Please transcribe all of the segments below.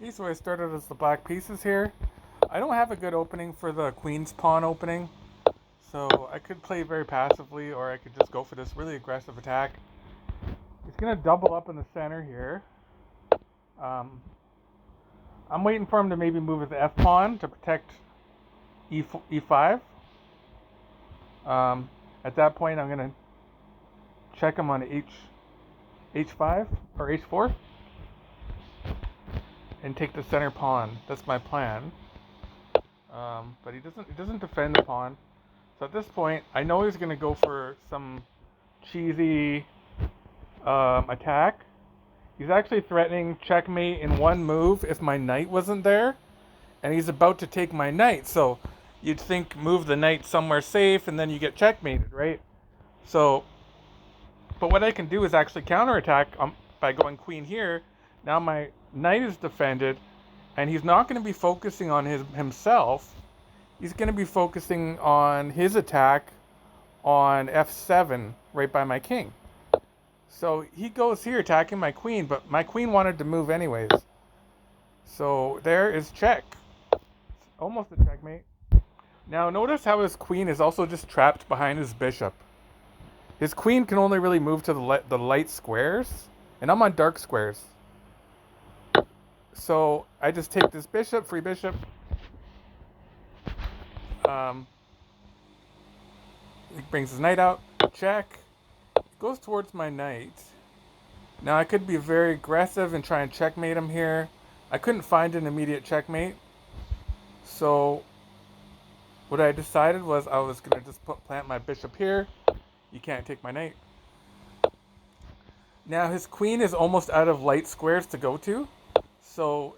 Okay, so I started as the black pieces here. I don't have a good opening for the queen's pawn opening, so I could play very passively, or I could just go for this really aggressive attack. He's gonna double up in the center here. Um, I'm waiting for him to maybe move his f pawn to protect e5. Um, at that point, I'm gonna check him on h5 or h4 and take the center pawn. That's my plan. But he doesn't defend the pawn. So at this point, I know he's gonna go for some cheesy attack. He's actually threatening checkmate in one move if my knight wasn't there, and he's about to take my knight. So you'd think move the knight somewhere safe, and then you get checkmated, right? So, but what I can do is actually counterattack by going queen here. Now my knight is defended, and he's not going to be focusing on himself. He's going to be focusing on his attack on f7 right by my king. So he goes here attacking my queen, but my queen wanted to move anyways. So there is check. Almost a checkmate. Now notice how his queen is also just trapped behind his bishop. His queen can only really move to the light squares, and I'm on dark squares. So I just take this bishop, free bishop. He brings his knight out, check. Goes towards my knight. Now I could be very aggressive and try and checkmate him here. I couldn't find an immediate checkmate. So what I decided was I was going to just plant my bishop here. You can't take my knight. Now his queen is almost out of light squares to go to. So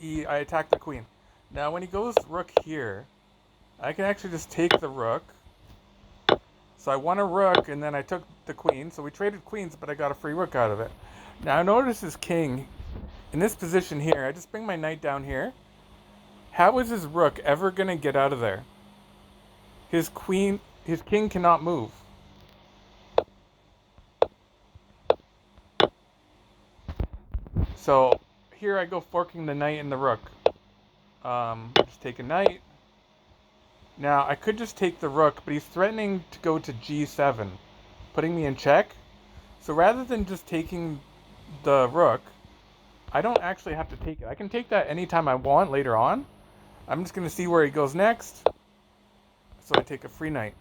I attack the queen. Now when he goes rook here, I can actually just take the rook. So I won a rook, and then I took the queen. So we traded queens, but I got a free rook out of it. Now notice his king in this position here. I just bring my knight down here. How is his rook ever going to get out of there? His king cannot move. So here I go forking the knight and the rook. Just take a knight. Now, I could just take the rook, but he's threatening to go to g7, putting me in check. So rather than just taking the rook, I don't actually have to take it. I can take that anytime I want later on. I'm just going to see where he goes next. So I take a free knight.